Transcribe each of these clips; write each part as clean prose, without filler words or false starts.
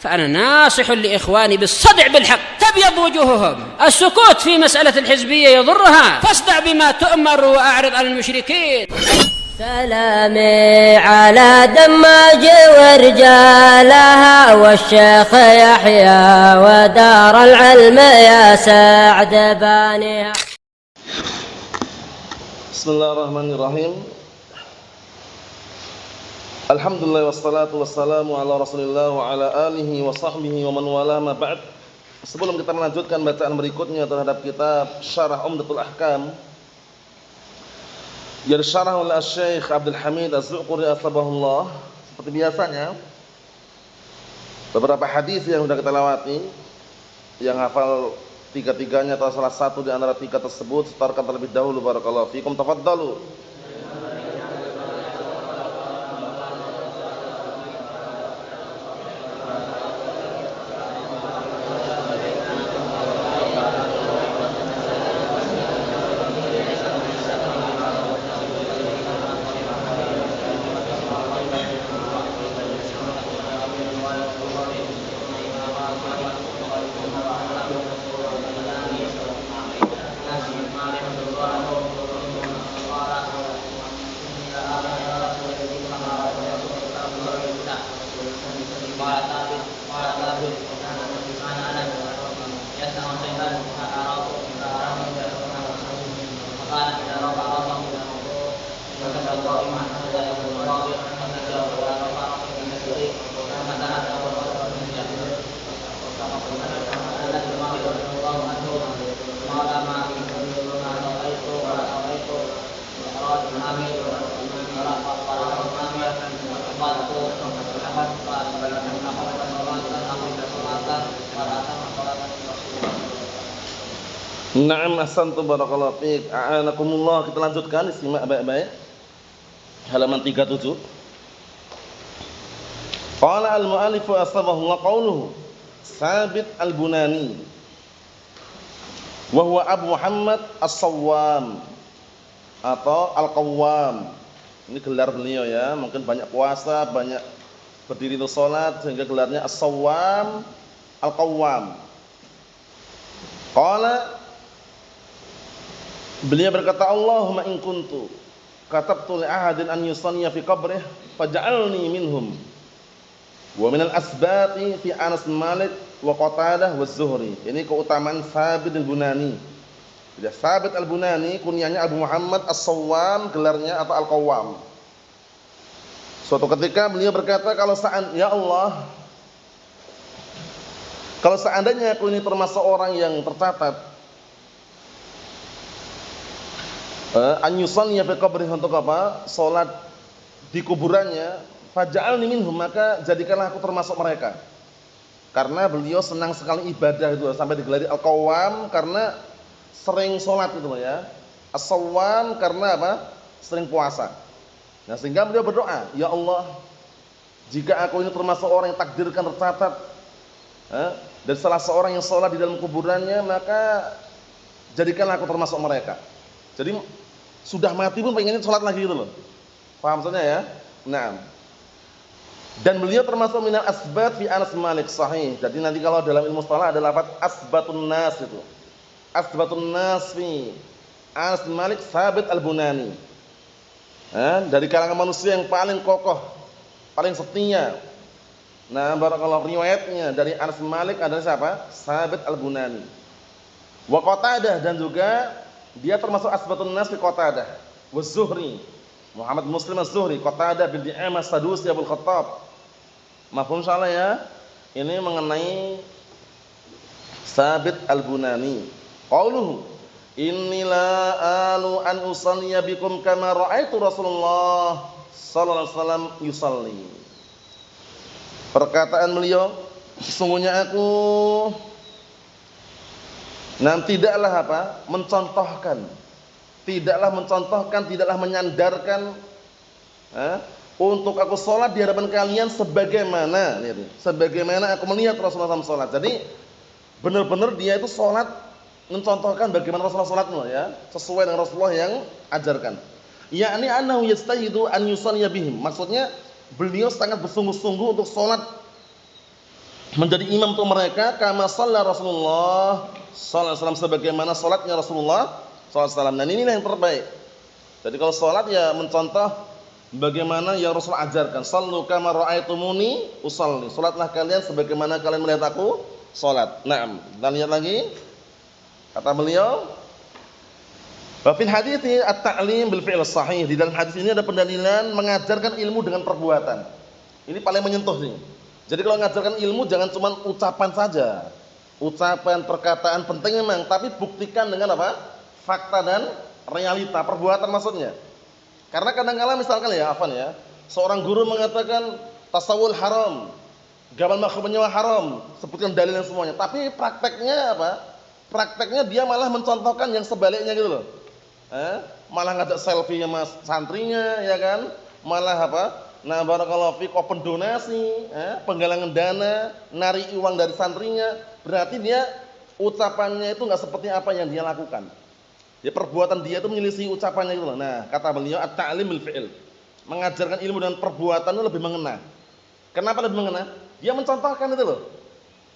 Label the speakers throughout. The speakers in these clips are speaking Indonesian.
Speaker 1: فأنا ناصح لإخواني بالصدع بالحق تبيض وجوههم. السكوت في مسألة الحزبية يضرها، فاصدع بما تؤمر وأعرض عن المشركين.
Speaker 2: سلامي على دماج ورجالها والشيخ يحيى ودار العلم يا سعد بانيها.
Speaker 3: Bismillahirrahmanirrahim. Alhamdulillah wassalatu wassalamu ala Rasulillah wa ala alihi wa sahbihi wa man wala ma ba'd. Sebelum kita melanjutkan bacaan berikutnya terhadap kitab Syarah Umdatul Ahkam yang disyarah oleh Syekh Abdul Hamid Az-Zuquri Asbahullah, seperti biasanya beberapa hadis yang sudah kita lewati, yang hafal tiga-tiganya atau salah satu di antara tiga tersebut setarkan terlebih dahulu. Barakallahu fikum, tafaddalu. Na'am, ahsantum, barakallahu fiik. A'anakumullah. Kita lanjutkan, simak baik-baik. Halaman 37. Qala al-mu'allifu asbahullah qawluhu Sabit al-Bunani wa huwa Abu Muhammad As-Sawwam atau Al-Qawwam. Ini gelar beliau ya, mungkin banyak puasa, banyak berdiri untuk salat sehingga gelarnya As-Sawwam Al-Qawwam. Qala, beliau berkata, Allahumma in kuntu katabtu li ahadin an yusanniya fi qabrih faj'alni minhum wa minal asbati fi Anas bin Malik wa Qatadah wa Zuhri. Ini keutamaan Sabit al-Bunani. Jadi Sabit al-Bunani kunyahnya Abu Muhammad As-Sawwam, gelarnya atau Al-Qawwam. Suatu ketika beliau berkata, ya Allah, kalau seandainya aku ini termasuk orang yang tercatat anyusannya fi qabri, untuk apa? Salat di kuburannya, faj'alni minhum, maka jadikanlah aku termasuk mereka. Karena beliau senang sekali ibadah itu, sampai digelari Al-Qawwam karena sering salat itu ya. As-Sawwam karena apa? Sering puasa. Nah, sehingga beliau berdoa, ya Allah, jika aku ini termasuk orang yang takdirkan tercatat dan salah seorang yang salat di dalam kuburannya, maka jadikanlah aku termasuk mereka. Jadi sudah mati pun pengennya sholat lagi gitu loh. Paham maksudnya ya? Nah. Dan beliau termasuk minal asbat fi Anas bin Malik, sahih. Jadi nanti kalau dalam ilmu shalah ada lafaz asbatun nas itu. Asbatun nas fi Anas bin Malik Sabit al-Bunani. Dari kalangan manusia yang paling kokoh, paling setia. Nah, barakallahu, riwayatnya dari Anas bin Malik adalah siapa? Sabit al-Bunani. Wa Qatadah, dan juga dia termasuk asbatun nas fi Qatadah wa Zuhri, Muhammad Muslim Az-Zuhri, Qatadah bin Di'amah Sadusi Abul Khattab. Mafhum insyaallah ya? Ini mengenai Sabit al-Bunani. Qauluhu inni la alu an usalliya bikum kama ra'aitu Rasulullah sallallahu alaihi wasallam yusalli. Perkataan beliau, sesungguhnya aku tidaklah mencontohkan, tidaklah menyandarkan untuk aku sholat di hadapan kalian sebagaimana aku melihat Rasulullah SAW sholat. Jadi benar-benar dia itu sholat mencontohkan bagaimana Rasulullah sholatnya ya, sesuai dengan Rasulullah yang ajarkan. Yakni annahu yastahidu an yusalliya bihim. Maksudnya beliau sangat bersungguh-sungguh untuk sholat menjadi imam untuk mereka kama shalla Rasulullah sallallahu alaihi wasallam, sebagaimana salatnya Rasulullah sallallahu alaihi wasallam. Dan inilah yang terbaik. Jadi kalau salat ya mencontoh bagaimana yang Rasul ajarkan. Sallu kama ra'aitumuni usalli. Salatlah kalian sebagaimana kalian melihat aku salat. Naam. Kita lihat lagi. Kata beliau, wa fil hadithi at-ta'lim bil fi'l sahih. Di dalam hadis ini ada pendalilan mengajarkan ilmu dengan perbuatan. Ini paling menyentuh sih. Jadi kalau mengajarkan ilmu jangan cuma ucapan saja. Ucapan, perkataan penting memang, tapi buktikan dengan apa? Fakta dan realita, perbuatan maksudnya. Karena kadang-kala misalkan ya, Afan ya, seorang guru mengatakan tasawul haram, gabal makhluk menyewa haram, sebutkan dalil yang semuanya. Tapi prakteknya apa? Prakteknya dia malah mencontohkan yang sebaliknya gitu loh. Malah ngajak selfie sama santrinya, ya kan? Malah apa? Nah, barakallahu fiik, open donasi, penggalangan dana, narik uang dari santrinya. Berarti dia ucapannya itu enggak seperti apa yang dia lakukan. Ya, perbuatan dia itu menyelisih ucapannya gitu loh. Nah, kata beliau at-ta'lim bil fi'il. Mengajarkan ilmu dengan perbuatan itu lebih mengena. Kenapa lebih mengena? Dia mencontohkan itu loh.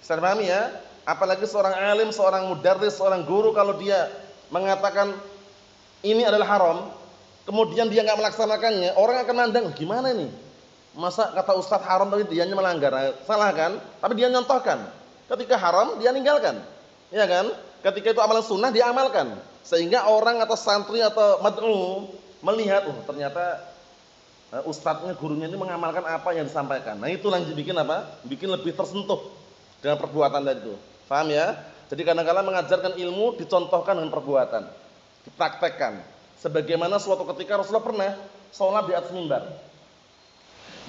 Speaker 3: Bisa dipahami ya? Apalagi seorang alim, seorang mudarris, seorang guru kalau dia mengatakan ini adalah haram, kemudian dia enggak melaksanakannya, orang akan mandang, gimana ini? Masa kata ustaz haram tapi dianya melanggar? Salah kan? Tapi dia nyontohkan. Ketika haram dia ninggalkan. Ya kan? Ketika itu amalan sunnah dia amalkan. Sehingga orang atau santri atau mad'u melihat, oh ternyata ustadznya, gurunya ini mengamalkan apa yang disampaikan. Nah, itulah yang bikin apa? Bikin lebih tersentuh dengan perbuatan tadi itu. Paham ya? Jadi kadang-kadang mengajarkan ilmu dicontohkan dengan perbuatan, dipraktekkan. Sebagaimana suatu ketika Rasulullah pernah sholat di atas mimbar.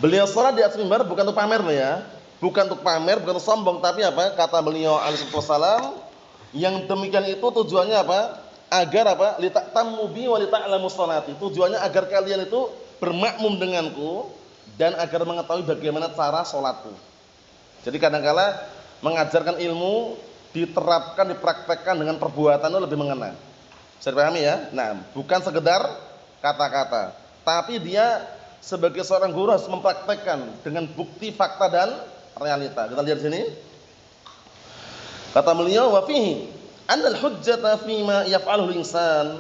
Speaker 3: Beliau sholat di atas mimbar bukan untuk pamer loh ya, bukan untuk pamer, bukan untuk sombong, tapi apa? Kata beliau alaihi wasallam, yang demikian itu tujuannya apa? Agar apa? Lita'tammu bi wa lita'lamu sholati. Tujuannya agar kalian itu bermakmum denganku dan agar mengetahui bagaimana cara sholatku. Jadi kadang-kala mengajarkan ilmu diterapkan, dipraktekkan dengan perbuatan itu lebih mengena. Bisa dipahami ya? Nah, bukan sekedar kata-kata, tapi dia sebagai seorang guru harus mempraktekkan dengan bukti, fakta dan realita. Kita lihat sini. Kata beliau, wa fihi annal hujjata fima yaf'aluhu al-insan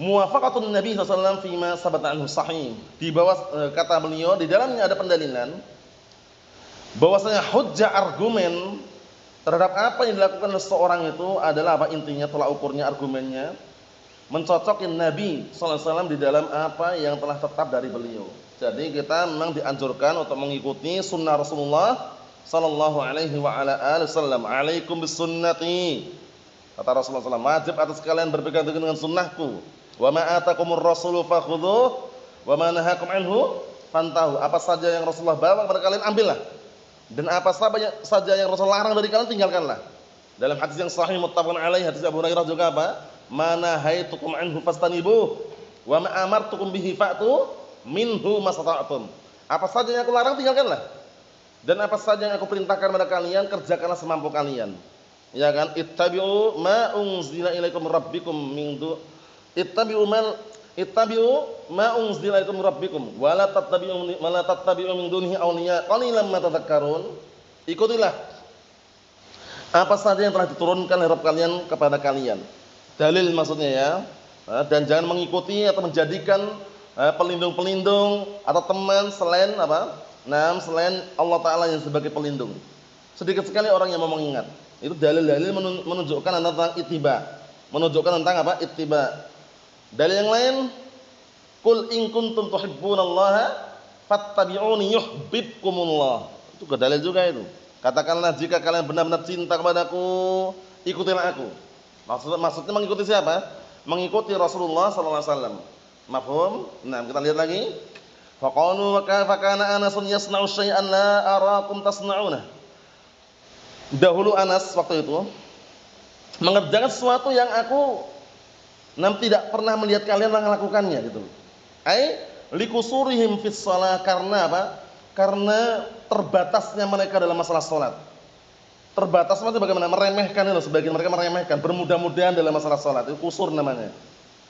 Speaker 3: muwafaqatun Nabi sallallahu alaihi wasallam fima sabata anhu sahih. Di bawah kata beliau di dalamnya ada pendalilan bahwasanya hujjah, argumen terhadap apa yang dilakukan oleh seorang itu adalah apa? Intinya, tolak ukurnya, argumennya mencocokin Nabi sallallahu alaihi wasallam di dalam apa yang telah tetap dari beliau. Jadi kita memang dianjurkan untuk mengikuti sunnah Rasulullah sallallahu alaihi wa ala alihi wasallam. Alaikum bisunnati. Kata Rasulullah SAW, wajib atas kalian berpegang teguh dengan sunnahku. Wa ma atakumur rasulu fakhudhuh wa ma nahakum anhu fantahu. Apa saja yang Rasulullah bawa kepada kalian ambillah. Dan apa saja yang Rasulullah larang dari kalian tinggalkanlah. Dalam hadis yang sahih muttafaqun alaih, hadis Abu Hurairah juga apa? Ma nahaitukum anhu fastanibuh wa ma amartukum bihi fa'tu minhu mastata'tum. Apa saja yang aku larang tinggalkanlah. Dan apa saja yang aku perintahkan kepada kalian kerjakanlah semampu kalian. Ya kan? Ittabi'u ma unzila ilaikum rabbikum min du ittabi'u ma unzila ilaikum rabbikum wa la tattabi'u min dunihi awliya qalilan ma tadhakkarun. Ikutilah apa saja yang telah diturunkan oleh Rabb kalian kepada kalian. Dalil maksudnya ya. Dan jangan mengikuti atau menjadikan pelindung-pelindung atau teman selain apa? Nah, selain Allah Ta'ala yang sebagai pelindung. Sedikit sekali orang yang mau mengingat. Itu dalil-dalil menunjukkan tentang ittiba. Menunjukkan tentang apa? Ittiba. Dalil yang lain, qul in kuntum tuhibbunallaha fattabi'uni yuhibbukumullah. Itu ke dalil juga itu. Katakanlah jika kalian benar-benar cinta kepadaku, ikutilah aku. Maksudnya mengikuti siapa? Mengikuti Rasulullah sallallahu alaihi wasallam. Mafhum? Nah, kita lihat lagi. Faqalu wa kaifa kana Anasun yasna'u syai'an la arakum tasna'una. Dahulu Anas waktu itu mengerjakan sesuatu yang aku tidak pernah melihat kalian melakukannya gitu. Ai likusurihim fis shalah, karena apa? Karena terbatasnya mereka dalam masalah salat. Terbatas maksudnya bagaimana? Meremehkan itu, sebagian mereka meremehkan, bermudah-mudahan dalam masalah salat. Itu kusur namanya.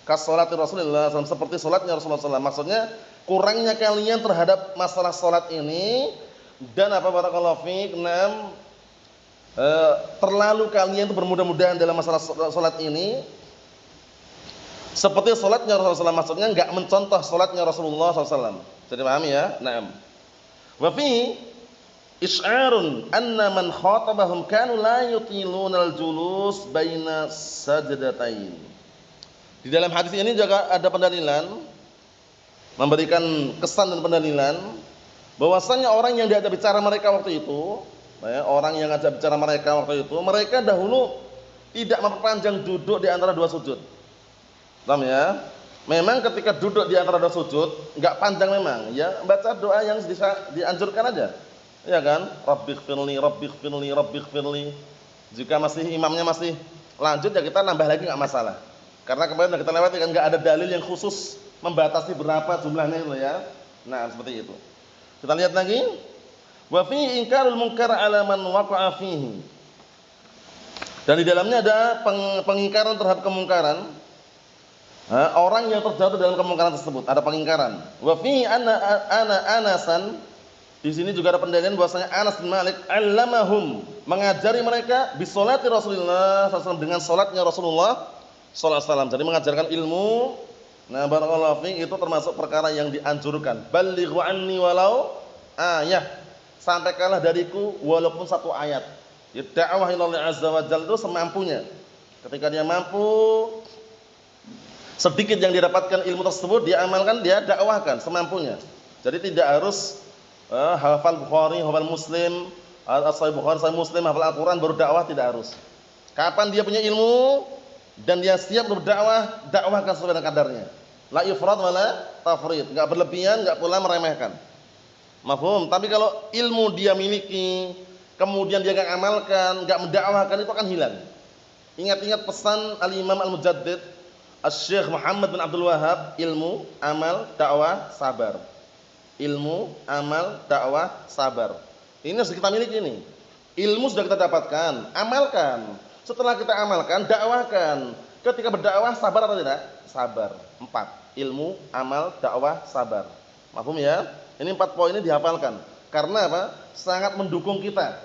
Speaker 3: Kas salati Rasulullah SAW, seperti salatnya Rasulullah SAW. Maksudnya kurangnya kalian terhadap masalah salat ini Dan apa barakallahu fiik, terlalu kalian itu bermudah-mudahan dalam masalah salat ini seperti salatnya Rasulullah, maksudnya enggak mencontoh salatnya Rasulullah SAW. Jadi paham ya? Naam. Wa fi isy'arun anna man khatabahum kanu la yutiluna al-julus baina sajdatain. Di dalam hadis ini juga ada pendalilan, memberikan kesan dan pendalilan bahwasanya orang yang diajak bicara mereka waktu itu, orang yang ajak bicara mereka waktu itu, mereka dahulu tidak memperpanjang duduk di antara dua sujud. Paham ya? Memang ketika duduk di antara dua sujud enggak panjang memang, ya baca doa yang dianjurkan aja. Ya kan? Rabbighfirli Rabbighfirli Rabbighfirli. Jika masih imamnya masih lanjut ya kita nambah lagi enggak masalah. Karena kemarin kita lewati kan enggak ada dalil yang khusus membatasi berapa jumlahnya itu ya. Nah, seperti itu. Kita lihat lagi. Wa fi inkarul munkar 'ala man waqa'a fihi. Dan di dalamnya ada pengingkaran terhadap kemungkaran. Orang yang terjatuh dalam kemungkaran tersebut, ada pengingkaran. Wa fi Anasan, di sini juga ada pendalilan bahwasanya Anas bin Malik allamahum, mengajari mereka bisolati Rasulullah SAW, dengan salatnya Rasulullah SAW. Jadi mengajarkan ilmu. Nah, barakallahu fiik, itu termasuk perkara yang dianjurkan. Ballighu anni walau ayah, sampaikanlah dariku walaupun satu ayat. Dakwah ilallah azza wa jalla itu semampunya. Ketika dia mampu, sedikit yang didapatkan ilmu tersebut dia amalkan, dia dakwahkan semampunya. Jadi tidak harus hafal Bukhari, hafal Muslim, Sahih Bukhari, Sahih Muslim, hafal Al-Qur'an baru dakwah, tidak harus. Kapan dia punya ilmu dan dia siap berdakwah, dakwahkan sesuai dengan kadarnya. La ifrat wala tafrid, enggak berlebihan, enggak pula meremehkan. Mafhum? Tapi kalau ilmu dia miliki, kemudian dia enggak amalkan, enggak mendakwahkan, itu akan hilang. Ingat-ingat pesan Al-Imam Al-Mujaddid Asy-Syaikh Muhammad bin Abdul Wahhab, ilmu, amal, dakwah, sabar. Ilmu, amal, dakwah, sabar. Ini harus kita miliki ini. Ilmu sudah kita dapatkan, amalkan. Setelah kita amalkan, dakwahkan. Ketika berdakwah, sabar atau tidak? Sabar. 4. Ilmu, amal, dakwah, sabar. Mafhum ya? Ini 4 poin ini dihafalkan. Karena apa? Sangat mendukung kita.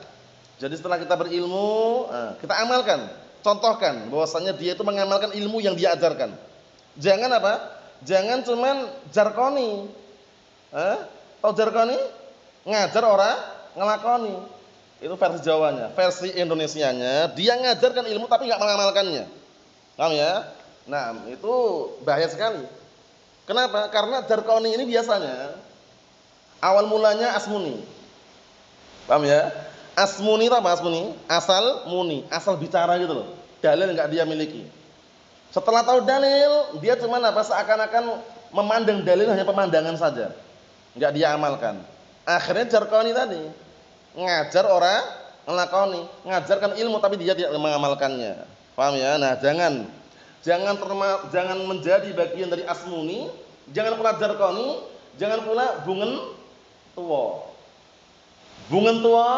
Speaker 3: Jadi setelah kita berilmu, kita amalkan. Contohkan bahwasanya dia itu mengamalkan ilmu yang dia ajarkan. Jangan apa? Jangan cuman jarkoni. Tahu jarkoni? Ngajar orang ngelakoni. Itu versi Jawanya. Versi Indonesianya, dia ngajarkan ilmu tapi enggak mengamalkannya. Paham ya? Nah, itu bahaya sekali. Kenapa? Karena jarkoni ini biasanya awal mulanya asmuni. Paham ya? Asmuni itu apa asmuni? Asal muni, asal bicara gitu loh. Dalil enggak dia miliki. Setelah tahu dalil, dia cuma apa? Seakan-akan memandang dalil hanya pemandangan saja. Enggak dia amalkan. Akhirnya jarkoni tadi. Ngajar orang ngelakoni, ngajarkan ilmu tapi dia tidak mengamalkannya. Paham ya? Nah, jangan menjadi bagian dari asmuni, jangan pula jarkoni, jangan pula bungen tua. Bungen tua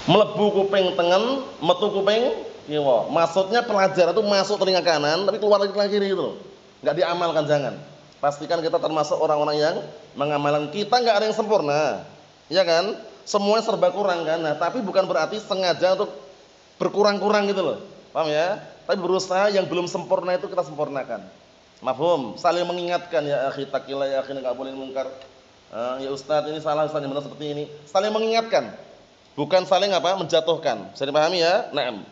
Speaker 3: melebu kuping tengen, metu kuping kiwa. Maksudnya pelajar itu masuk telinga kanan tapi keluar lagi telinga kiri gitu loh. Enggak diamalkan, jangan. Pastikan kita termasuk orang-orang yang mengamalkan. Kita enggak ada yang sempurna. Ya kan? Semuanya serba kurang kan. Nah, tapi bukan berarti sengaja untuk berkurang-kurang gitu loh. Paham ya? Tapi berusaha yang belum sempurna itu kita sempurnakan. Mafhum? Saling mengingatkan, ya akhi taqillah, ya akhi enggak boleh mungkar. Ya Ustaz, ini salah, Ustaz, yang benar seperti ini. Saling mengingatkan. Bukan saling apa? Menjatuhkan. Bisa dipahami ya? Naam.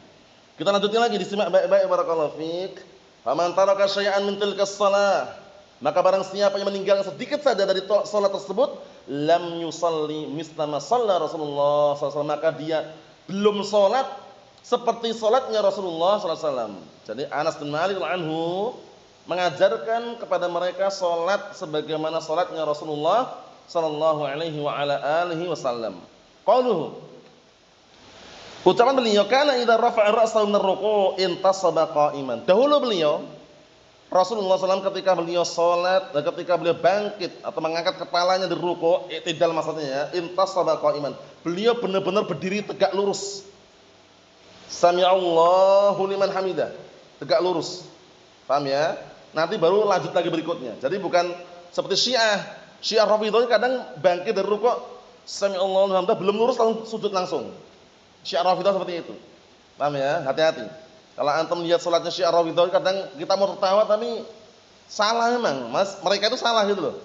Speaker 3: Kita lanjutkan lagi, disimak baik-baik, barakallahu fiik. Faman taraka syai'an min tilkas shalah, maka barang siapa yang meninggalkan sedikit saja dari salat tersebut, lam yusalli mislama shalla Rasulullah SAW, maka dia belum salat seperti salatnya Rasulullah SAW. Jadi Anas bin Malik anhu mengajarkan kepada mereka salat sebagaimana salatnya Rasulullah sallallahu alaihi wa ala alihi wasallam. Qauluhu, ucapan beliau, kana idza rafa'a ra'sahu min ar-ruku' intasaba qa'iman. Dahulu beliau Rasulullah SAW ketika beliau salat dan ketika beliau bangkit atau mengangkat kepalanya dari ruku', i'tidal maksudnya ya, intasaba qa'iman. Beliau benar-benar berdiri tegak lurus. Sami'allahu liman hamidah. Tegak lurus. Paham ya? Nanti baru lanjut lagi berikutnya. Jadi bukan seperti Syiah Syiah Rafidhah kadang bangkit dari rukuk, sami Allahu liman hamidah, belum lurus langsung sujud langsung. Syiah Rafidhah seperti itu. Paham ya? Hati-hati. Kalau antum lihat salatnya Syiah Rafidhah kadang kita mau tertawa tapi salah memang. Mas, mereka itu salah gitu loh.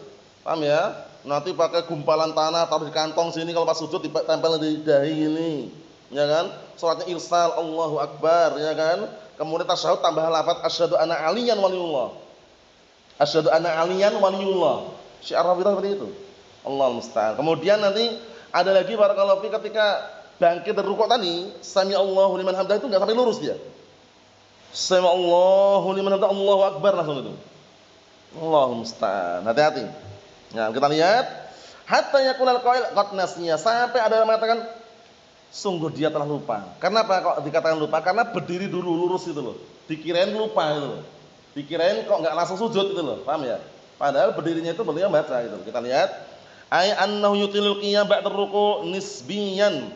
Speaker 3: Paham ya? Nanti pakai gumpalan tanah taruh di kantong sini, kalau pas sujud ditempel di dahi ini. Ya kan? Salatnya irsal, Allahu Akbar, ya kan? Kemudian tasyahud tambah lafaz asyhadu anna aliyan waliyullah. Asyhadu anna aliyan waliyullah. Syiah Rafidhah seperti itu. Allahu musta'an. Kemudian nanti ada lagi barakallahu fi ketika bangkit dari rukuk tadi, sami Allahu liman hamidah itu enggak sampai lurus dia. Sami Allahu liman hamidah, Allahu Akbar langsung itu. Allahu musta'an. Hati-hati. Nah, kita lihat hatta yaqulal qail qad nasiya, sampai ada yang mengatakan sungguh dia telah lupa. Kenapa kok dikatakan lupa? Karena berdiri dulu lurus itu loh. Dikirain lupa itu loh. Dikirain kok enggak langsung sujud itu loh. Paham ya? Padahal berdirinya itu beliau baca itu. Kita lihat ay annahu yutilul qiyam ba'da ruku' nisbiyan.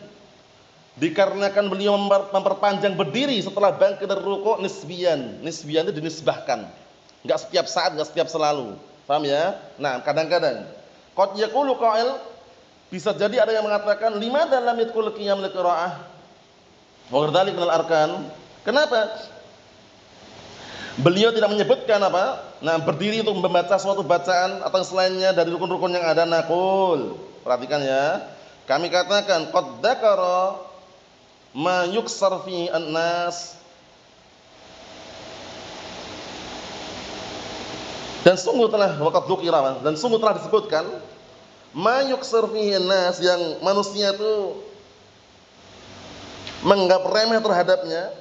Speaker 3: Dikarenakan beliau memperpanjang berdiri setelah bangkit dari ruku' nisbiyan. Nisbiyan itu dinisbahkan. Enggak setiap saat, enggak setiap selalu. Paham ya? Nah, kadang-kadang qad yaqulu qail, bisa jadi ada yang mengatakan limadza lam yadkhul qiyam liqira'ah wa dzalik minal arkan. Kenapa beliau tidak menyebutkan apa? Nah, berdiri untuk membaca suatu bacaan atau selainnya dari rukun-rukun yang ada. Naqul, perhatikan ya. Kami katakan qad dzakara ma yuksar fi an-nas, dan sungguh telah waqad dzukira, dan sungguh telah disebutkan ma yuksar fi an-nas, yang manusia itu menganggap remeh terhadapnya.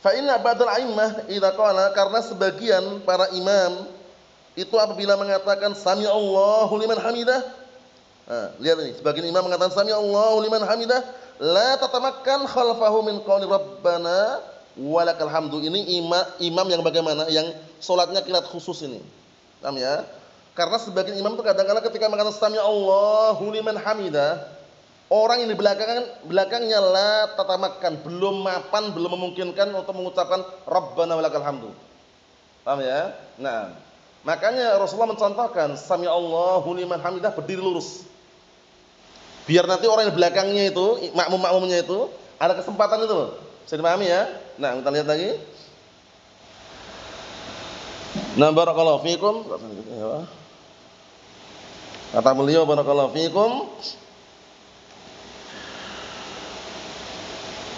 Speaker 3: Fa inna ba'dal a'immah idza qala, karena sebagian para imam itu apabila mengatakan sami Allahu liman hamidah. Nah, lihat ini, sebagian imam mengatakan sami Allahu liman hamidah, la tatamakkan khalfahu min qouli rabbana walakal hamdu. Ini imam yang bagaimana? Yang salatnya qiraat khusus ini. Paham ya? Karena sebagian imam itu kadang-kadang ketika mengatakan sami Allahu liman hamidah, orang yang di belakangnya la tatamakan, belum mapan, belum memungkinkan untuk mengucapkan Rabbana walakal hamdu. Paham ya? Nah, makanya Rasulullah mencontohkan sami Allahu liman hamidah berdiri lurus. Biar nanti orang yang di belakangnya itu, makmum-makmumnya itu ada kesempatan itu loh. Bisa dipahami ya? Nah, kita lihat lagi. Nah, barakallahu fikum. Kata beliau barakallahu fikum,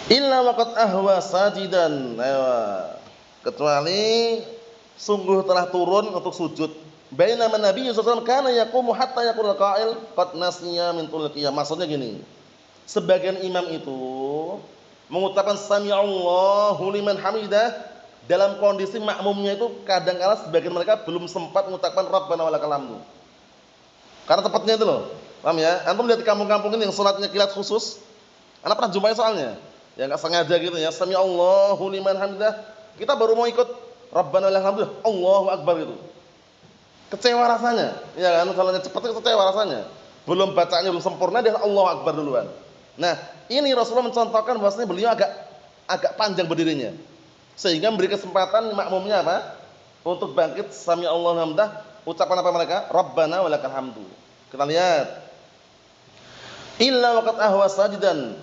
Speaker 3: illa waqad ahwa sajidan, kecuali sungguh telah turun untuk sujud. Bainama Nabi sallallahu alaihi wasallam kana yaqumu hatta yaqul qail qad nasiya min tul qiyam. Maksudnya gini, sebagian imam itu mengucapkan sami Allahu liman hamidah dalam kondisi makmumnya itu kadang-kala sebagian mereka belum sempat mengucapkan Rabbana walakal hamdu. Karena tepatnya itu loh. Paham ya? Antum lihat di kampung-kampung ini yang salatnya qiraat khusus, ana pernah jumpai soalnya. Ya enggak sengaja gitu ya, sami Allahu liman hamidah, kita baru mau ikut Rabbana walakal hamdu, Allahu Akbar gitu. Kecewa rasanya, ya kan? Salahnya cepat itu kecewa rasanya. Belum bacanya belum sempurna dia Allahu Akbar duluan. Nah, ini Rasulullah mencontohkan bahwasanya beliau agak panjang berdirinya. Sehingga memberi kesempatan makmumnya apa? Untuk bangkit sami Allahu hamdah, ucapan apa mereka? Rabbana walakal hamdu. Kita lihat. Illa waqad ahwa sajidan.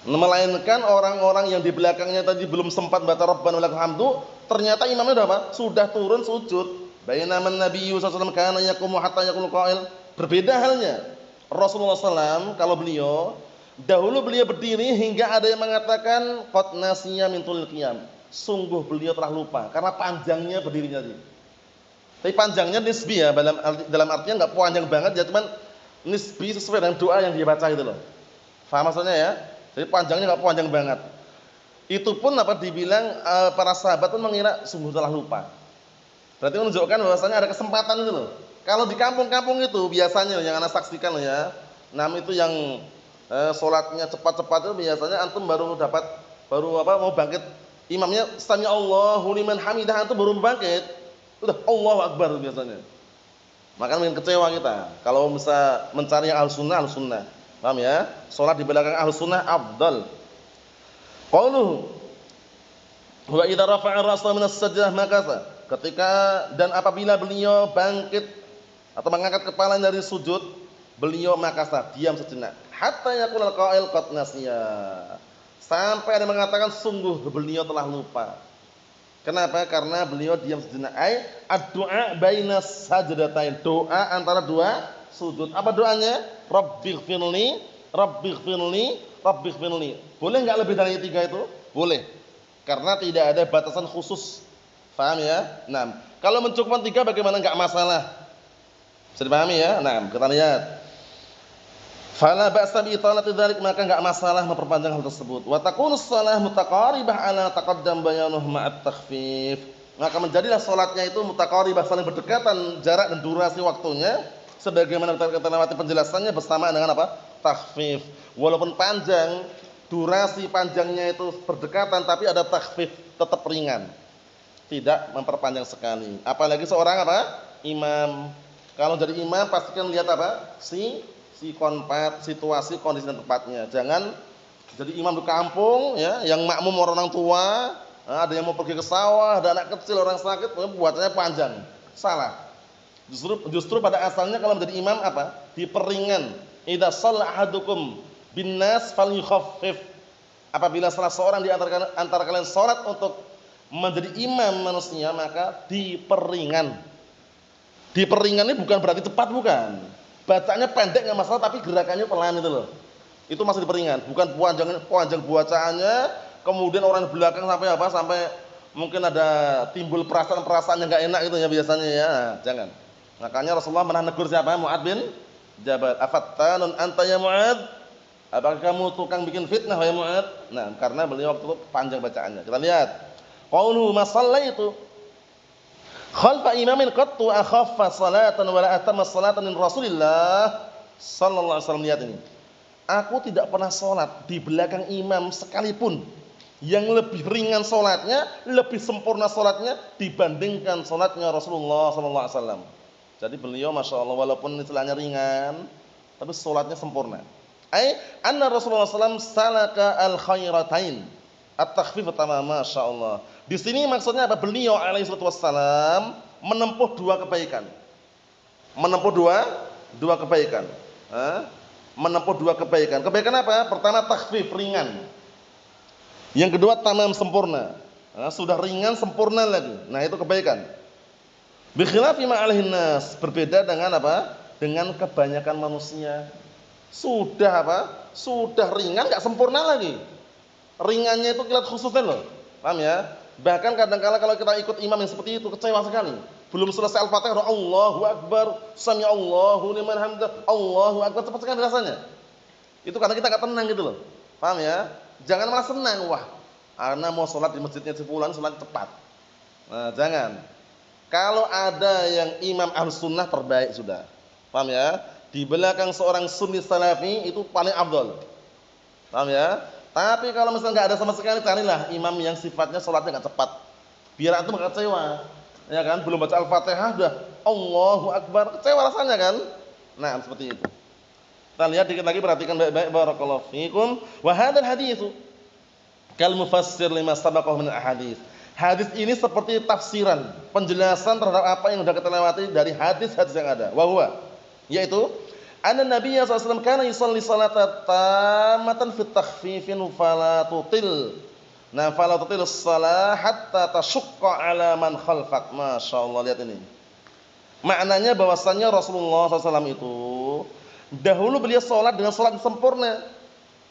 Speaker 3: Melainkan orang-orang yang di belakangnya tadi belum sempat baca Rabbana walakal hamdu, ternyata imamnya sudah apa? Sudah turun sujud. Bainaman Nabiyyu sallallahu alaihi wasallam kana yaqumu hatta yaqul qail. Berbeda halnya Rasulullah SAW, kalau beliau dahulu beliau berdiri hingga ada yang mengatakan qad nasiya min tul qiyam. Sungguh beliau telah lupa karena panjangnya berdirinya tadi. Tapi panjangnya nisbi ya, dalam artinya enggak panjang banget ya, cuman nisbi sesuai dengan doa yang dia baca itu loh. Faham maksudnya ya? Jadi panjangnya enggak panjang banget. Itu pun apa dibilang para sahabat pun mengira sungguh telah lupa. Berarti menunjukkan bahwasanya ada kesempatan itu loh. Kalau di kampung-kampung itu biasanya yang anak saksikan loh ya. Itu yang sholatnya cepat-cepat itu biasanya antum baru mau bangkit, imamnya sami Allahu liman hamidah, antum baru bangkit, udah Allahu Akbar biasanya. Makanya makin kecewa kita kalau bisa mencari ahlu sunnah. Paham ya? Sholat di belakang ahlu sunnah afdal. Qauluhu wa idza rafa'a ra'sahu minas sajdah makasa, ketika dan apabila beliau bangkit atau mengangkat kepala dari sujud, beliau makasa, diam sejenak. Hatta yaqulul qail qad nasiya. Sampai ada yang mengatakan sungguh beliau telah lupa. Kenapa? Karena beliau diam sejenak. Ad-du'a bainas sajdatain. Doa antara dua sujud. Apa doanya? Rabbighfirli, Rabbighfirli, Rabbighfirli. Boleh enggak lebih dari 3 itu? Boleh. Karena tidak ada batasan khusus. Paham ya? Nah, kalau mencukupkan 3 bagaimana? Enggak masalah. Bisa dipahami ya? Nah, kita lihat. Fala ba'sa bi italati dzalik, maka enggak masalah memperpanjang hal tersebut. Wa takunus shalah mutaqaribah ala taqaddam bayanuh ma'at takhfif. Maka menjadilah salatnya itu mutaqaribah, saling berdekatan jarak dan durasi waktunya sebagaimana kita lewati penjelasannya bersamaan dengan apa? Takhfif. Walaupun panjang, durasi panjangnya itu berdekatan tapi ada takhfif, tetap ringan. Tidak memperpanjang sekali. Apalagi seorang apa? Imam. Kalau jadi imam pastikan lihat apa? Situasi, kondisi dan tempatnya. Jangan jadi imam di kampung ya, yang makmum orang tua, ada yang mau pergi ke sawah, ada anak kecil, orang sakit, buatannya panjang. Salah. Justru pada asalnya kalau menjadi imam apa? Diperingan. Idza shalla ahadukum binnas falyukhaffif. Apabila salah seorang di antara kalian salat untuk menjadi imam manusia, maka diperingan. Diperingan ini bukan berarti cepat, bukan. Bacanya pendek nggak masalah, tapi gerakannya pelan itu loh. Itu masih diperingan, bukan panjang bacaannya, kemudian orang di belakang sampai apa? Sampai mungkin ada timbul perasaan-perasaan yang nggak enak gitu ya biasanya ya. Jangan. Makanya Rasulullah pernah negur siapa? Mu'ad bin Jabal. Afattanun anta ya Mu'ad? Apakah kamu tukang bikin fitnah ya Mu'ad? Nah, karena beliau waktu itu panjang bacaannya. Kita lihat. Qauluhu ma shallaitu khalfa imamin qattu akhaffa salatan wa la atamma salatan min Rasulillah sallallahu alaihi wasallam. Lihat ini. Aku tidak pernah salat di belakang imam sekalipun yang lebih ringan salatnya, lebih sempurna salatnya dibandingkan salatnya Rasulullah sallallahu alaihi wasallam. Jadi beliau masyaallah walaupun istilahnya ringan tapi salatnya sempurna. Anna Rasulullah sallallahu alaihi wasallam salaka al-khairatain. At-takhfif utama, masyaallah. Di sini maksudnya apa? Beliau alaihi wassalam menempuh 2 kebaikan. Menempuh dua kebaikan. Menempuh 2 kebaikan. Kebaikan apa? Pertama takhfif, ringan. Yang kedua tamam, sempurna. Sudah ringan, sempurna lagi. Nah, itu kebaikan. Bi khilafi ma alaihin nas, berbeda dengan apa? Dengan kebanyakan manusia. Sudah apa? Sudah ringan enggak sempurna lagi. Ringannya itu kilat khususnya loh. Paham ya? Bahkan kadang-kala kalau kita ikut imam yang seperti itu kecewa sekali. Belum selesai Al-Fatihah, Allahu Akbar, Sami Allahu liman hamdah, Allahu Akbar, cepat sekali rasanya. Itu karena kita enggak tenang gitu loh. Paham ya? Jangan malah senang, wah, ana mau sholat di masjidnya si fulan, sholat cepat. Nah, jangan. Kalau ada yang imam Ahlus Sunnah terbaik sudah. Paham ya? Di belakang seorang Sunni Salafi itu paling afdal. Paham ya? Tapi kalau misalnya nggak ada sama sekali, carilah imam yang sifatnya sholatnya nggak cepat. Biar antum nggak kecewa, ya kan? Belum baca Al-Fatihah udah Allahu Akbar, kecewa rasanya kan? Nah, seperti itu. Kita lihat dikit lagi, perhatikan baik-baik. Barakallahu fiikum. Wa hadzal haditsu kal mufassir lima sabaqahu min ahadits. Hadis ini seperti tafsiran, penjelasan terhadap apa yang sudah kita lewati dari hadis-hadis yang ada. Wa huwa, yaitu anna Nabiyya sallallahu alaihi wasallam kana yusalli salatan tamatan fi takhfifin fala tutil. Nah, fala tutil shalah hatta tashqa ala man khalfak. Masyaallah, lihat ini. Maknanya bahwasannya Rasulullah SAW itu dahulu beliau salat dengan salat sempurna.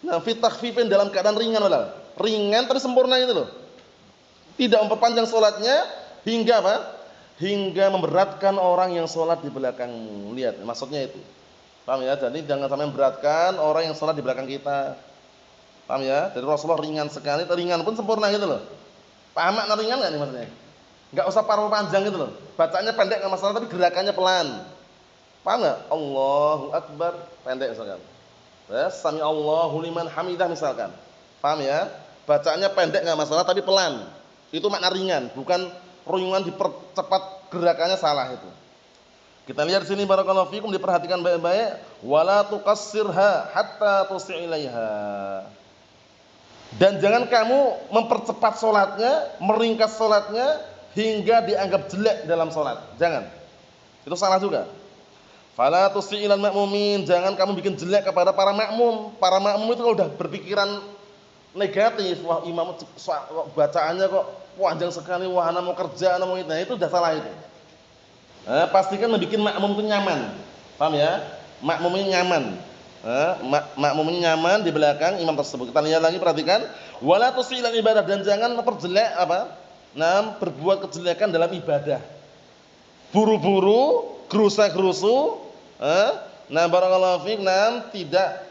Speaker 3: Nah, fi takhfifin dalam keadaan ringan loh. Ringan tapi sempurna itu loh. Tidak memperpanjang salatnya hingga apa? Hingga memberatkan orang yang salat di belakangmu. Lihat, maksudnya itu. Paham ya? Jadi jangan sampai memberatkan orang yang salat di belakang kita. Paham ya? Jadi Rasulullah ringan sekali, ringan pun sempurna gitu loh. Paham makna ringan enggak nih maksudnya? Enggak usah paruh panjang gitu loh. Bacanya pendek enggak masalah tapi gerakannya pelan. Paham enggak? Allahu Akbar, pendek misalkan. Sami Allahu liman hamidah misalkan. Paham ya? Bacanya pendek enggak masalah tapi pelan. Itu makna ringan, bukan ringan dipercepat gerakannya, salah itu. Kita lihat di sini barakallahu fikum, diperhatikan baik-baik. Wala tuqassirha hatta tusi'ilaiha. Dan jangan kamu mempercepat salatnya, meringkas salatnya hingga dianggap jelek dalam salat. Jangan. Itu salah juga. Fala tusi'ilal makmumin, jangan kamu bikin jelek kepada para makmum. Para makmum itu kalau udah berpikiran negatif, wah imam bacaannya kok panjang sekali, wah ana mau kerja, ana mau itu, nah itu udah salah itu. Pastikan membuat makmum itu nyaman. Paham ya? Makmumnya nyaman. Makmumnya nyaman di belakang imam tersebut. Kita lihat lagi, perhatikan. Wala tusi'ilal ibadah, dan jangan memperjelek apa? Nah, berbuat kejelekan dalam ibadah. Buru-buru, gerusa-gerusu, nah barakallahu fiik, nah tidak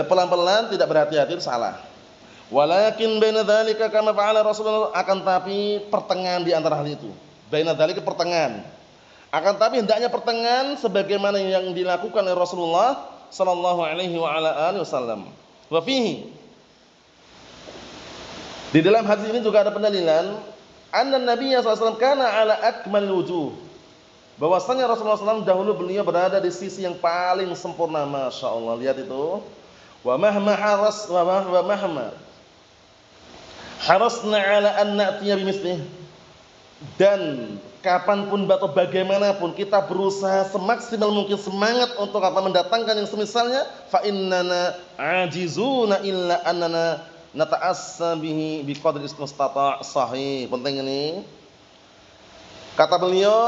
Speaker 3: pelan-pelan, tidak berhati-hati, itu salah. Walakin baina dzalika kama fa'ala Rasulullah, akan tapi pertengahan di antara hal itu. Baina dzalika pertengahan. Akan tapi hendaknya pertengahan sebagaimana yang dilakukan oleh Rasulullah sallallahu alaihi wa ala alihi wasallam. Wa fihi, di dalam hadis ini juga ada pendalilan anna Nabiya sallallahu alaihi wasallam kana ala akmalil wujuh, bahwasanya Rasulullah SAW dahulu beliau berada di sisi yang paling sempurna. Masya Allah, lihat itu. Wa mahma harasna ala an na'tiya bimislih, dan kapanpun atau bagaimanapun kita berusaha semaksimal mungkin semangat untuk apa, mendatangkan yang semisalnya, fa innana ajizuna illa annana nata'assa bihi biqadri istata' sahih. Penting ini. Kata beliau,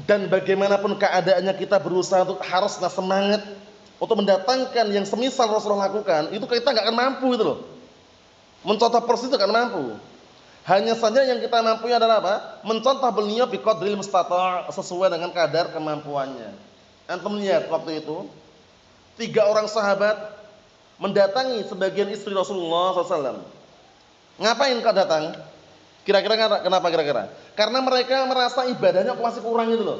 Speaker 3: dan bagaimanapun keadaannya kita berusaha untuk harusnya semangat untuk mendatangkan yang semisal Rasulullah lakukan, itu kita nggak akan mampu itu loh. Mencontoh persis itu akan mampu. Hanya saja yang kita mampu adalah apa? Mencontoh beliau biqadril mustata', sesuai dengan kadar kemampuannya. Antum lihat waktu itu 3 orang sahabat mendatangi sebagian istri Rasulullah SAW. Ngapain kau datang? Kira-kira kenapa kira-kira? Karena mereka merasa ibadahnya masih kurang itu loh.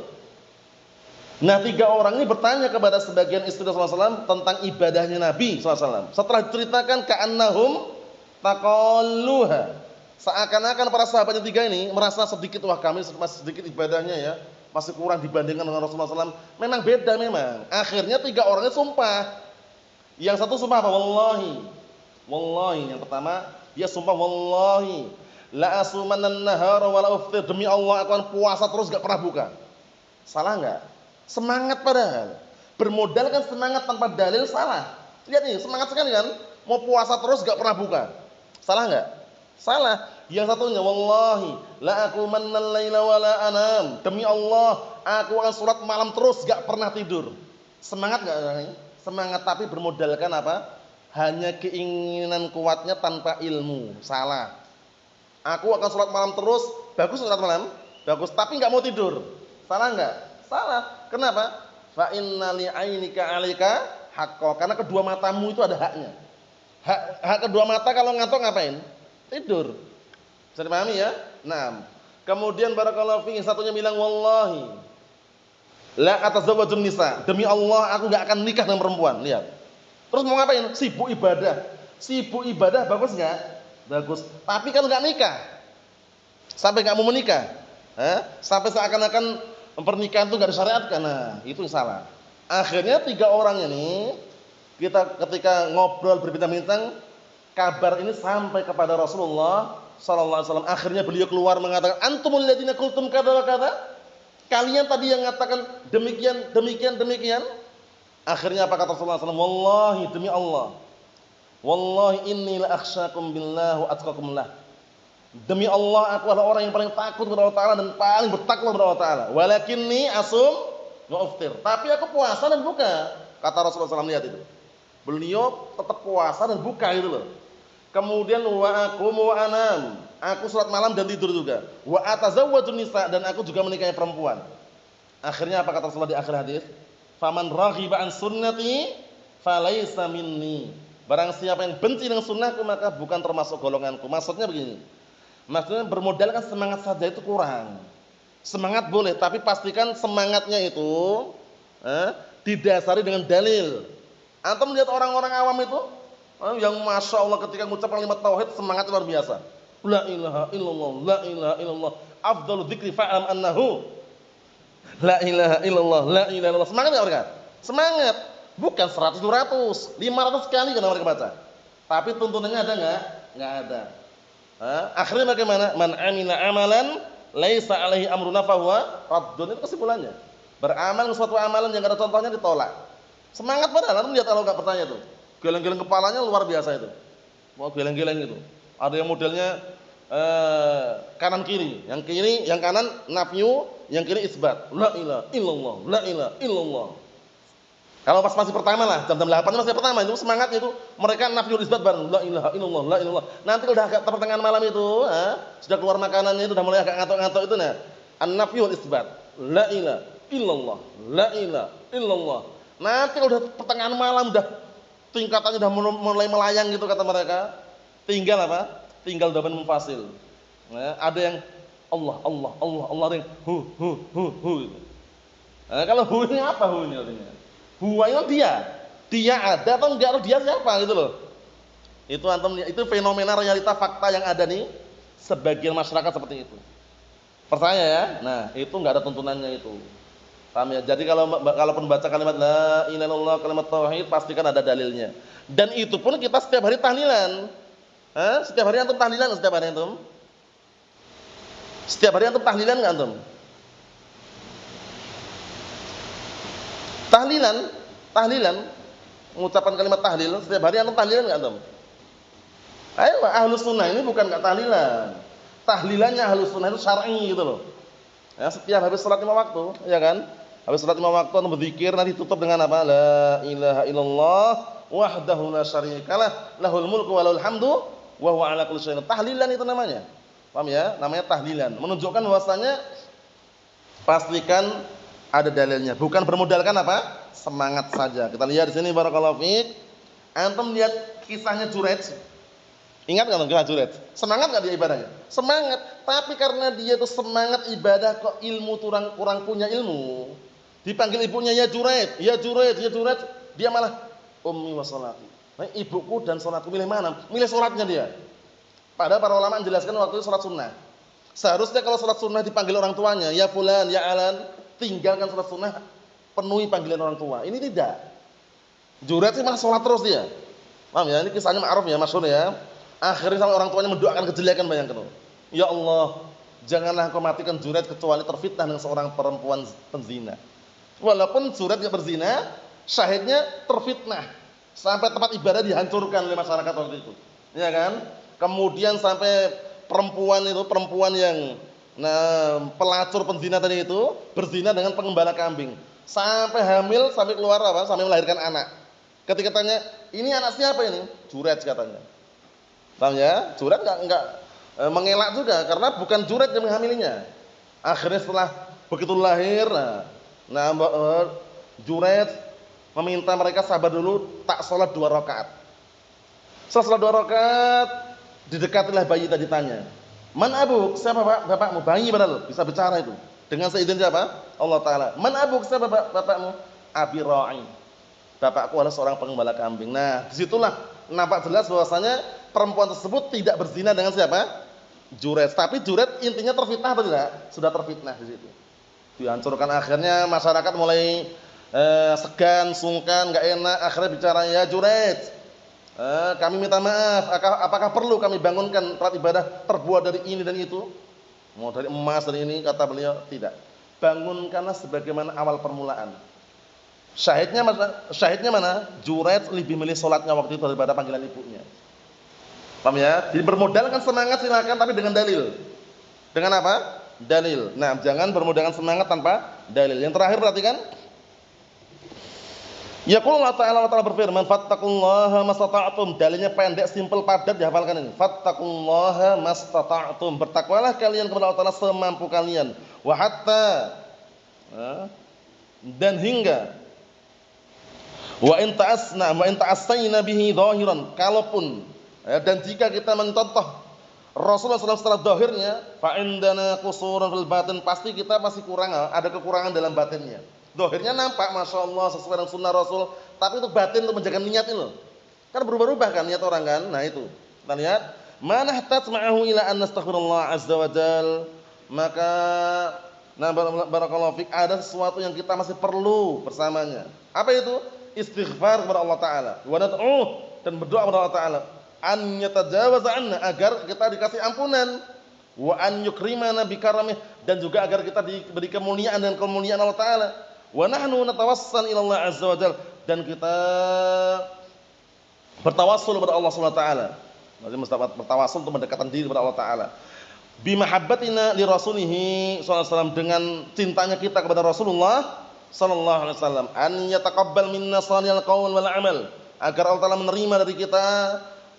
Speaker 3: Nah 3 orang ini bertanya kepada sebagian istri Rasulullah SAW tentang ibadahnya Nabi SAW. Setelah diceritakan ka'annahum taqalluha, seakan-akan para sahabatnya 3 ini merasa sedikit, wah kami masih sedikit ibadahnya ya, masih kurang dibandingkan dengan Rasulullah SAW. Memang beda memang. Akhirnya 3 orangnya sumpah. Yang satu sumpah apa? Wallahi. Yang pertama dia sumpah, wallahi la asumannan nahara wa la uftir, demi Allah aku akan puasa terus gak pernah buka. Salah enggak? Semangat padahal. Bermodalkan semangat tanpa dalil salah. Lihat nih, semangat sekali kan? Mau puasa terus gak pernah buka. Salah enggak? Salah. Yang satunya wallahi la aqumannal laila wa la anam, demi Allah aku akan salat malam terus gak pernah tidur. Semangat enggak ini? Semangat, tapi bermodalkan apa? Hanya keinginan kuatnya tanpa ilmu. Salah. Aku akan sholat malam terus, bagus sholat malam, bagus, tapi nggak mau tidur. Salah nggak? Salah. Kenapa? Fa inna li ainika 'alaika haqqo, karena kedua matamu itu ada haknya. Hak kedua mata kalau ngantuk ngapain? Tidur. Bisa dipahami ya? Nah, kemudian barakallahu fiik, satunya bilang wallahi la atazawwajun nisa, demi Allah aku nggak akan nikah dengan perempuan. Lihat. Terus mau ngapain? Sibuk ibadah. Sibuk ibadah bagus nggak? Bagus, tapi kalau nggak nikah, sampai nggak mau menikah, sampai seakan-akan pernikahan itu nggak disyariatkan, nah itu salah. Akhirnya 3 orang ini, kita ketika ngobrol berbincang-bincang, kabar ini sampai kepada Rasulullah Sallallahu Alaihi Wasallam. Akhirnya beliau keluar mengatakan, antumul ladzina qultum kadza wa kadza, kalian tadi yang mengatakan demikian. Akhirnya apa kata Rasulullah SAW? Wallahi, demi Allah, wallahi inni la akhsyakum billah wa atqakum lah. Demi Allah aku adalah orang yang paling takut kepada Allah Ta'ala dan paling bertakwa kepada Allah Ta'ala. Walakinni asum wa uftir, tapi aku puasa dan buka. Kata Rasulullah SAW, lihat itu. Beliau tetap puasa dan buka gitu loh. Kemudian wa aqum wa anam, aku salat malam dan tidur juga. Wa atazawwajun nisa, dan aku juga menikahi perempuan. Akhirnya apa kata Rasulullah di akhir hadis? Faman raghiba an sunnati falaysa minni. Barang siapa yang benci dengan sunnahku maka bukan termasuk golonganku. Maksudnya begini. Maksudnya bermodalkan semangat saja itu kurang. Semangat boleh, tapi pastikan semangatnya itu didasari dengan dalil. Antum melihat orang-orang awam itu yang masya Allah ketika mengucapkan kalimat tauhid semangat luar biasa. La ilaha illallah, la ilaha illallah. Afdalu dzikri fa'lam annahu la ilaha illallah, la ilaha illallah. Semangat enggak mereka? Semangat. Bukan 100, 200, 500 kali kan mereka baca. Tapi tuntunannya ada enggak? Enggak ada. Akhirnya bagaimana? Man amila amalan laisa alaihi amruna fahuwa raddun. Itu kesimpulannya. Beramal suatu amalan yang ada contohnya ditolak. Semangat padahal, lihat kalau enggak percaya itu. Geleng-geleng kepalanya luar biasa itu. Mau geleng-geleng gitu. Ada yang modelnya kanan kiri, yang kanan nafyu, yang kiri isbat. La ilaha illallah, la ilaha illallah. Kalau pas masih pertama lah, jam 8 masih pertama itu semangatnya itu mereka nafyu isbat bareng la ilaha illallah, la ilaha. Nanti udah agak pertengahan malam itu, sudah keluar makanannya itu udah mulai agak ngantuk-ngantuk itu nah. An-nafyu isbat. La ilaha illallah, la ilaha illallah. Nanti kalau udah pertengahan malam udah tingkatannya udah mulai melayang gitu kata mereka. Tinggal apa? Tinggal domain mufasil. Nah, ada yang Allah, Allah, Allah, Allah, ada yang hu. Nah, kalau hu ini apa hu ini artinya? Huwa itu dia ada atau enggak, atau dia siapa gitu loh. Itu antum, itu fenomena realita fakta yang ada nih sebagian masyarakat seperti itu. Percaya ya? Nah, itu enggak ada tuntunannya itu. Paham ya? Jadi kalaupun baca kalimat la ilaha illallah, kalimat tauhid, pastikan ada dalilnya. Dan itu pun kita setiap hari tahlilan. Setiap hari antum tahlilan setiap hari antum? Setiap hari antum tahlilan enggak antum? Tahlilan, mengucapkan kalimat tahlil setiap hari antum tahlilan enggak antum? Ayo, ahlus sunnah ini bukan enggak tahlilan. Tahlilannya ahlus sunnah itu syar'i gitu loh. Ya, setiap habis salat 5 waktu, ya kan? Habis salat 5 waktu antum berzikir, nanti tutup dengan apa? La ilaha illallah wahdahu la syarikalah, lahul mulku wa lahul hamdu wa huwa ala kulli syai'in. Tahlilan itu namanya. Paham ya? Namanya tahlilan. Menunjukkan bahwasanya pastikan ada dalilnya, bukan bermodalkan apa? Semangat saja. Kita lihat di sini barakallahu fiik. Antum lihat kisahnya Juraij. Ingat enggak kisah Juraij? Semangat enggak dia ibadahnya? Semangat, tapi karena dia itu semangat ibadah kok ilmu kurang punya ilmu. Dipanggil ibunya ya Juraij, ya Juraij, ya Juraij, dia malah ummi wa sholati. Nah, ibuku dan salatku milih mana? Milih salatnya dia. Padahal para ulama menjelaskan waktu itu salat sunnah. Seharusnya kalau salat sunnah dipanggil orang tuanya, ya fulan, ya alan, tinggalkan salat sunnah, penuhi panggilan orang tua. Ini tidak. Juraij sih malah salat terus dia. Paham ya? Ini kisahnya ma'ruf ya, masyhur ya. Akhirnya sampai orang tuanya mendoakan kejelekan, bayangkan. Ya Allah, janganlah Engkau matikan Juraij kecuali terfitnah dengan seorang perempuan penzina. Walaupun Juraij enggak berzina, syahidnya terfitnah. Sampai tempat ibadah dihancurkan oleh masyarakat waktu itu. Ya kan? Kemudian sampai perempuan yang pelacur penzina tadi itu berzina dengan pengembala kambing. Sampai hamil, sampai keluar apa? Sampai melahirkan anak. Ketika tanya, "Ini anak siapa ini?" Juraij katanya. Paham ya? Juraij enggak mengelak juga karena bukan Juraij yang menghamilinya. Akhirnya setelah begitu lahir, Juraij meminta mereka sabar dulu, tak sholat 2 rakaat. Setelah sholat 2 rakaat, didekatilah bayi tadi tanya, "Man abuk?" Siapa bapakmu? Bayi padahal bisa bicara itu. Dengan seizin siapa? Allah Ta'ala. "Man abuk?" Siapa bapakmu? "Abi ra'i." Bapakku adalah seorang pengembala kambing. Nah, disitulah nampak jelas bahwasanya perempuan tersebut tidak berzina dengan siapa? Juraij. Tapi Juraij intinya terfitnah atau tidak? Sudah terfitnah di situ. Dihancurkan, akhirnya masyarakat mulai segan, sungkan, enggak enak. Akhirnya bicara, "Ya Juraij, kami minta maaf. Apakah perlu kami bangunkan tempat ibadah terbuat dari ini dan itu? Mau dari emas dari ini?" Kata beliau, "Tidak. Bangunkanlah sebagaimana awal permulaan." Syahidnya mana? Juraij lebih milih sholatnya waktu itu daripada panggilan ibunya. Paham ya? Jadi bermodalkan semangat silakan, tapi dengan dalil. Dengan apa? Dalil. Nah, jangan bermodalkan semangat tanpa dalil. Yang terakhir perhatikan. Yaqulu Allah Ta'ala berfirman, "Fattaqullaha mastata'tum." Dalilnya pendek, simpel, padat, dihafalkan ini. Fattaqullaha mastata'tum. Bertakwalah kalian kepada Allah Ta'ala semampu kalian. Wa hatta dan hingga wa in ta'assayna bihi dhahiran, kalaupun dan jika kita mencontoh Rasulullah SAW secara zahirnya, fa indana qusurun fil batin, pasti kita masih kurang, ada kekurangan dalam batinnya. Zahirnya nampak Masya Allah sesuai dengan sunnah Rasul, tapi untuk batin, untuk menjaga niat itu kan berubah-ubah kan niat orang kan. Nah itu kita lihat, man ihtajma'ahu ila an nastaghfirullah azza wa jal, maka barakallahu fik, ada sesuatu yang kita masih perlu bersamanya. Apa itu? Istighfar kepada Allah Ta'ala, wa nad'uh, dan berdoa kepada Allah Ta'ala, an yatajawaza anna, agar kita dikasih ampunan, wa an yukrimana bi karamih, dan juga agar kita diberi kemuliaan dan kemuliaan Allah Ta'ala. Wa nahnu natawassal ila Allah azza wa jalla, dan kita bertawassul kepada Allah Subhanahu wa taala. Berarti bertawassul untuk mendekatkan diri kepada Allah taala. Bi mahabbatina li rasulih sallallahu alaihi wasallam, dengan cintanya kita kepada Rasulullah sallallahu alaihi wasallam, an yataqabbal minna shalihal qaul wal amal, agar Allah taala menerima dari kita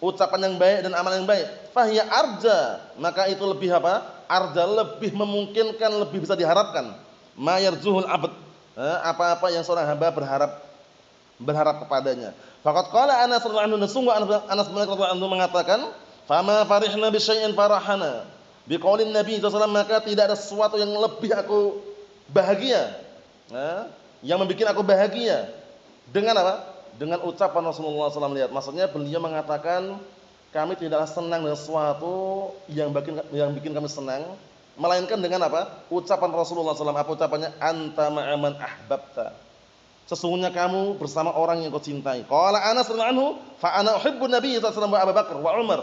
Speaker 3: ucapan yang baik dan amal yang baik. Fahiya arja, maka itu lebih apa? Arja, lebih memungkinkan, lebih bisa diharapkan. Ma yarjuhul abd, apa-apa yang seorang hamba berharap kepadanya. Faqad qala Anas radhiyallahu anhu, sungguh Anas bin Malik radhiyallahu anhu mengatakan, fama farihna bi syai'in farahana bi qaulin Nabi sallallahu alaihi wasallam, maka tidak ada sesuatu yang lebih aku bahagia, yang membuat aku bahagia dengan apa? Dengan ucapan Rasulullah SAW. Lihat, maksudnya beliau mengatakan kami tidaklah senang dengan sesuatu yang bikin kami senang, melainkan dengan apa? Ucapan Rasulullah SAW. Apa ucapannya? Anta ma'aman ahbabta, sesungguhnya kamu bersama orang yang kau cintai. Qala Anas radhiyallahu anhu, fa ana uhibbu Nabi sallallahu alaihi wasallam wa Abu Bakar wa Umar,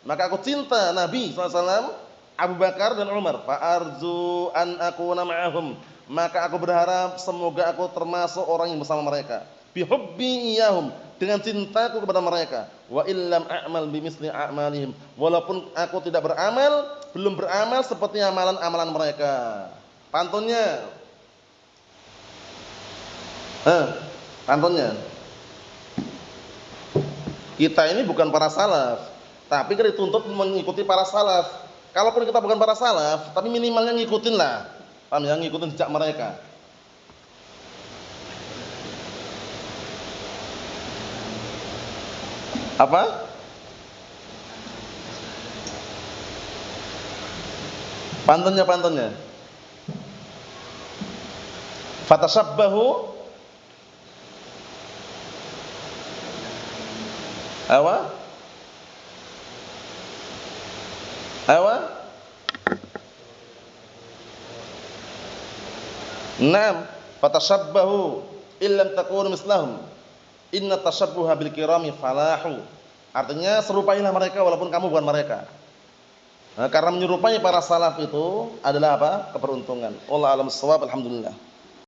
Speaker 3: maka aku cinta Nabi sallallahu alaihi wasallam, Abu Bakar dan Umar. Fa arju an akuna ma'ahum, maka aku berharap semoga aku termasuk orang yang bersama mereka. Bi hubbi iyahum, dengan cintaku kepada mereka. Wa illam a'mal bimisli a'malihim, walaupun aku tidak belum beramal seperti amalan-amalan mereka. Pantunnya, kita ini bukan para salaf, tapi kita dituntut mengikuti para salaf. Kalaupun kita bukan para salaf, tapi minimalnya ngikutin lah, paham ya, ngikutin jejak mereka. Apa? Pantunnya. Fatashabbahu awa Naam, fatashabbahu illam takunu mislahum, inna tashabbuha bil kirami falahu. Artinya serupailah mereka walaupun kamu bukan mereka. Karena menyerupai para salaf itu adalah apa? Keberuntungan. Wallahu a'lam bissawab. Alhamdulillah.